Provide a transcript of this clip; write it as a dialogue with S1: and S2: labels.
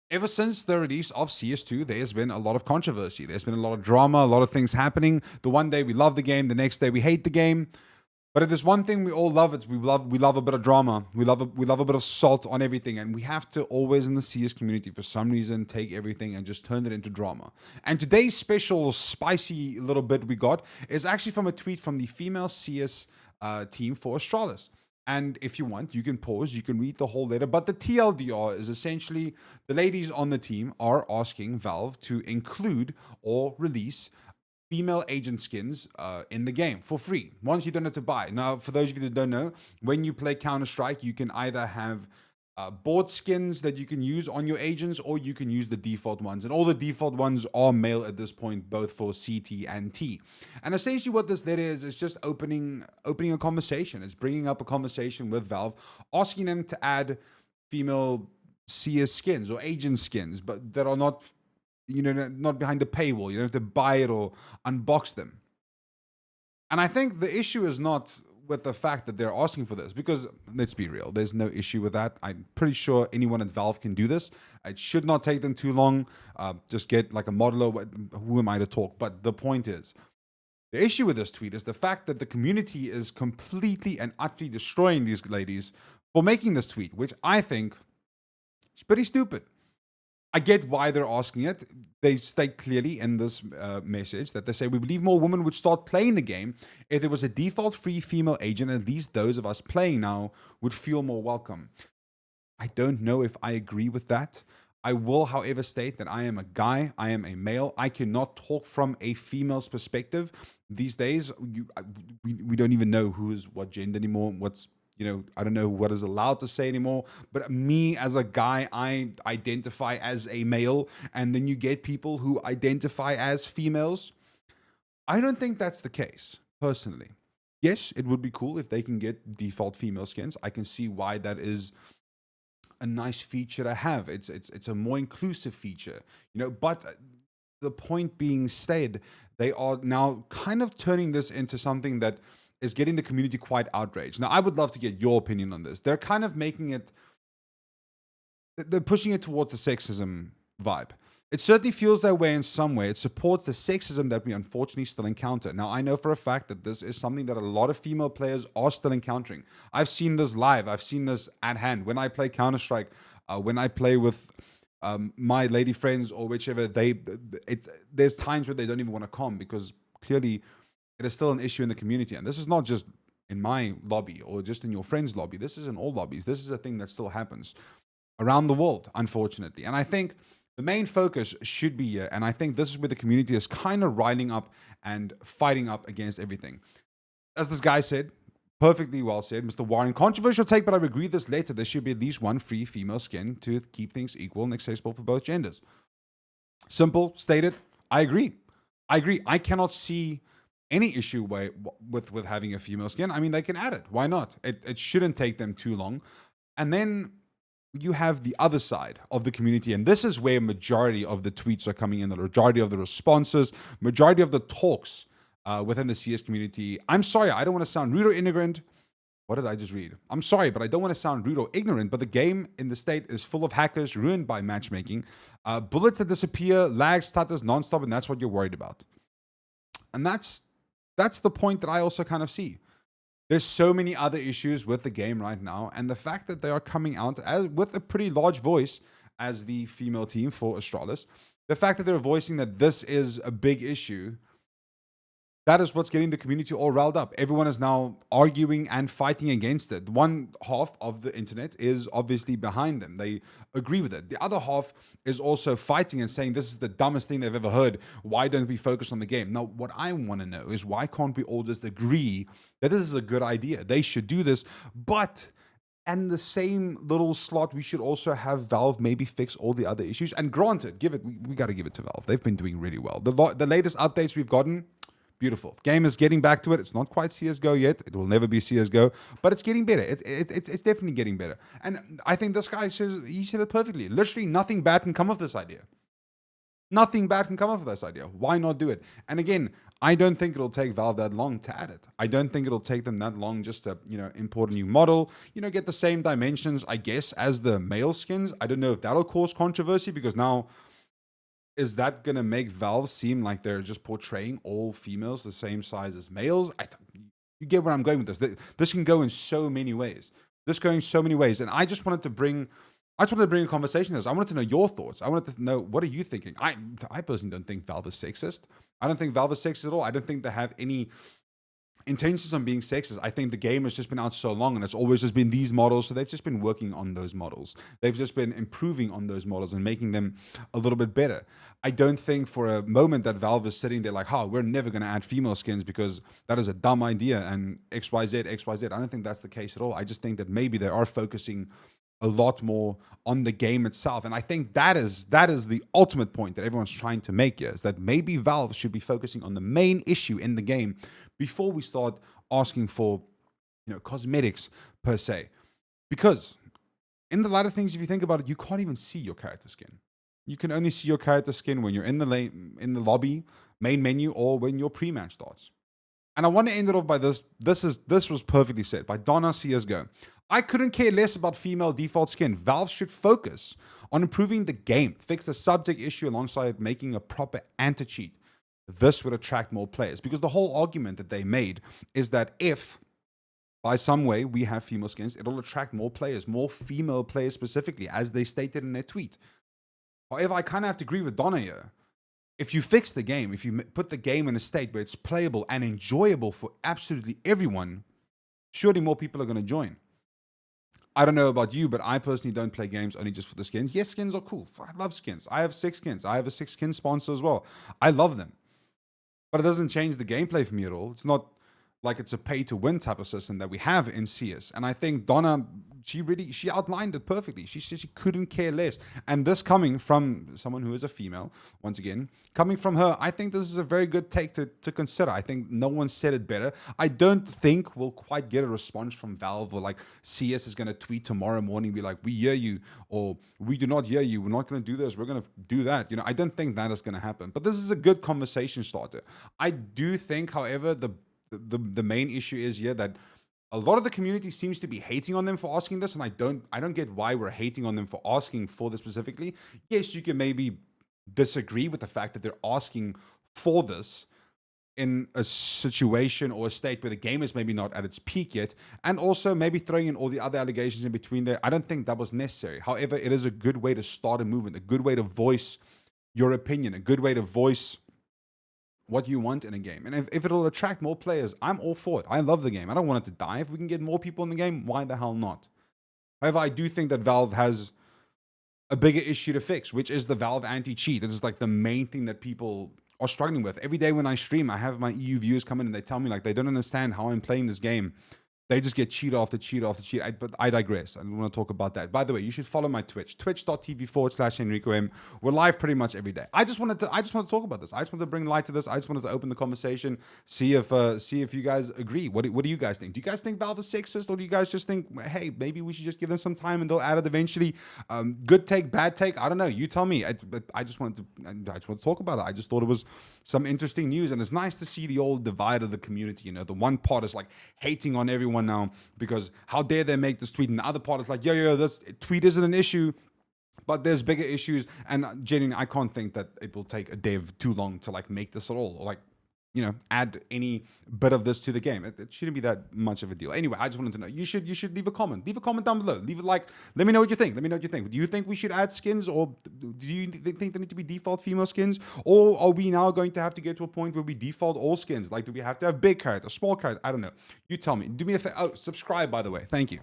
S1: Ever since the release of CS2, there's been a lot of controversy. There's been a lot of drama, a lot of things happening. The one day we love the game, the next day we hate the game. But if there's one thing we all love, it's we love a bit of drama. We love a bit of salt on everything, and we have to always in the CS community for some reason take everything and just turn it into drama. And today's special spicy little bit we got is actually from a tweet from the female CS team for Astralis. And if you want, you can pause, you can read the whole letter. But the TLDR is essentially the ladies on the team are asking Valve to include or release female agent skins in the game for free. Once you don't have to buy. Now, for those of you that don't know, when you play Counter-Strike, you can either have bought skins that you can use on your agents, or you can use the default ones. And all the default ones are male at this point, both for CT and T. And essentially what this letter is just opening a conversation. It's bringing up a conversation with Valve, asking them to add female CS skins or agent skins, but that are not, not behind the paywall. You don't have to buy it or unbox them. And I think the issue is not with the fact that they're asking for this, because let's be real, there's no issue with that. I'm pretty sure anyone at Valve can do this. It should not take them too long. Just get like a modeler. Who am I to talk? But the point is, the issue with this tweet is the fact that the community is completely and utterly destroying these ladies for making this tweet, which I think is pretty stupid. I get why they're asking it. They state clearly in this message that they say, we believe more women would start playing the game if there was a default free female agent. At least those of us playing now would feel more welcome. I don't know if I agree with that. I will, however, state that I am a guy. I am a male. I cannot talk from a female's perspective. These days, we don't even know who is what gender anymore. I don't know what is allowed to say anymore. But me as a guy, I identify as a male. And then you get people who identify as females. I don't think that's the case, personally. Yes, it would be cool if they can get default female skins. I can see why that is a nice feature to have. It's a more inclusive feature, but the point being stated, they are now kind of turning this into something that is getting the community quite outraged. Now, I would love to get your opinion on this. They're kind of they're pushing it towards the sexism vibe. It certainly feels that way in some way. It supports the sexism that we unfortunately still encounter. Now, I know for a fact that this is something that a lot of female players are still encountering. I've seen this live. I've seen this at hand. When I play Counter-Strike, when I play with my lady friends or whichever, there's times where they don't even want to come because clearly it is still an issue in the community. And this is not just in my lobby or just in your friend's lobby. This is in all lobbies. This is a thing that still happens around the world, unfortunately. And I think the main focus should be here, and I think this is where the community is kind of riling up and fighting up against everything. As this guy said, perfectly well said, Mr. Warren, controversial take, but I agree this later. There should be at least one free female skin to keep things equal and accessible for both genders. Simple, stated, I agree. I cannot see any issue with having a female skin. I mean, they can add it. Why not? It shouldn't take them too long. And then you have the other side of the community, and this is where majority of the tweets are coming in, the majority of the responses, majority of the talks within the CS community. I'm sorry, I don't want to sound rude or ignorant. What did I just read? I'm sorry, but I don't want to sound rude or ignorant, but the game in the state is full of hackers ruined by matchmaking, bullets that disappear, lag, stutters, nonstop, and that's what you're worried about. And that's the point that I also kind of see. There's so many other issues with the game right now, and the fact that they are coming out with a pretty large voice as the female team for Astralis, the fact that they're voicing that this is a big issue, that is what's getting the community all riled up. Everyone is now arguing and fighting against it. One half of the internet is obviously behind them. They agree with it. The other half is also fighting and saying this is the dumbest thing they've ever heard. Why don't we focus on the game? Now, what I want to know is why can't we all just agree that this is a good idea? They should do this, but and the same little slot, we should also have Valve maybe fix all the other issues. And granted, we got to give it to Valve. They've been doing really well. The latest updates we've gotten, beautiful. Game is getting back to it. It's not quite CSGO yet. It will never be CSGO, but it's getting better. It's definitely getting better. And I think this guy said it perfectly. Literally nothing bad can come of this idea. Nothing bad can come of this idea. Why not do it? And again, I don't think it'll take Valve that long to add it. I don't think it'll take them that long just to, import a new model, get the same dimensions, I guess, as the male skins. I don't know if that'll cause controversy, because now, is that going to make Valve seem like they're just portraying all females the same size as males? You get where I'm going with this. This can go in so many ways. And I just wanted to bring a conversation to this. I wanted to know your thoughts. I wanted to know, what are you thinking? I personally don't think Valve is sexist. I don't think Valve is sexist at all. I don't think they have any intentions on being sexist. I think the game has just been out so long, and it's always just been these models. So they've just been working on those models. They've just been improving on those models and making them a little bit better. I don't think for a moment that Valve is sitting there like, we're never going to add female skins because that is a dumb idea and XYZ. I don't think that's the case at all. I just think that maybe they are focusing a lot more on the game itself. And I think that is the ultimate point that everyone's trying to make here, is that maybe Valve should be focusing on the main issue in the game before we start asking for, cosmetics per se. Because in the light of things, if you think about it, you can't even see your character skin. You can only see your character skin when you're in the lobby, main menu, or when your pre-match starts. And I want to end it off by this. This was perfectly said by Donna CSGO. I couldn't care less about female default skin. Valve should focus on improving the game, fix the subject issue alongside making a proper anti-cheat. This would attract more players, because the whole argument that they made is that if by some way we have female skins, it'll attract more players, more female players specifically, as they stated in their tweet. However, I kind of have to agree with Donna here. If you fix the game, if you put the game in a state where it's playable and enjoyable for absolutely everyone, surely more people are going to join. I don't know about you, but I personally don't play games only just for the skins. Yes, skins are cool. I love skins. I have 6 skins. I have a 6 skin sponsor as well. I love them. But it doesn't change the gameplay for me at all. It's not like it's a pay-to-win type of system that we have in CS. And I think Donna, she outlined it perfectly. She said she couldn't care less. And this coming from someone who is a female, once again, coming from her, I think this is a very good take to consider. I think no one said it better. I don't think we'll quite get a response from Valve, or like CS is going to tweet tomorrow morning, be like, we hear you, or we do not hear you. We're not going to do this. We're going to do that. I don't think that is going to happen. But this is a good conversation starter. I do think, however, the main issue is here that a lot of the community seems to be hating on them for asking this, and I don't get why we're hating on them for asking for this specifically. Yes, you can maybe disagree with the fact that they're asking for this in a situation or a state where the game is maybe not at its peak yet, and also maybe throwing in all the other allegations in between there. I don't think that was necessary. However, it is a good way to start a movement, a good way to voice your opinion, a good way to voice what you want in a game. And if it'll attract more players, I'm all for it. I love the game. I don't want it to die. If we can get more people in the game, why the hell not? However, I do think that Valve has a bigger issue to fix, which is the Valve anti-cheat. This is like the main thing that people are struggling with. Every day when I stream, I have my EU viewers come in and they tell me like they don't understand how I'm playing this game. They just get cheat after cheat after cheat. But I digress. I don't want to talk about that. By the way, you should follow my Twitch, twitch.tv/HenricoM. We're live pretty much every day. I just wanted to talk about this. I just wanted to bring light to this. I just wanted to open the conversation, see if you guys agree. What do you guys think? Do you guys think Valve is sexist, or do you guys just think, hey, maybe we should just give them some time and they'll add it eventually? Good take, bad take. I don't know. You tell me. But I just wanted to talk about it. I just thought it was some interesting news, and it's nice to see the old divide of the community. The one part is like hating on everyone now because how dare they make this tweet, and the other part is like, yo, this tweet isn't an issue, but there's bigger issues. And genuinely, I can't think that it will take a dev too long to like make this at all, or like add any bit of this to the game. It shouldn't be that much of a deal. Anyway, I just wanted to know. You should leave a comment. Leave a comment down below. Leave it like. Let me know what you think. Do you think we should add skins, or do you think they need to be default female skins, or are we now going to have to get to a point where we default all skins? Like, do we have to have big character, small character? I don't know. You tell me. Do me a favor. Oh, subscribe, by the way. Thank you.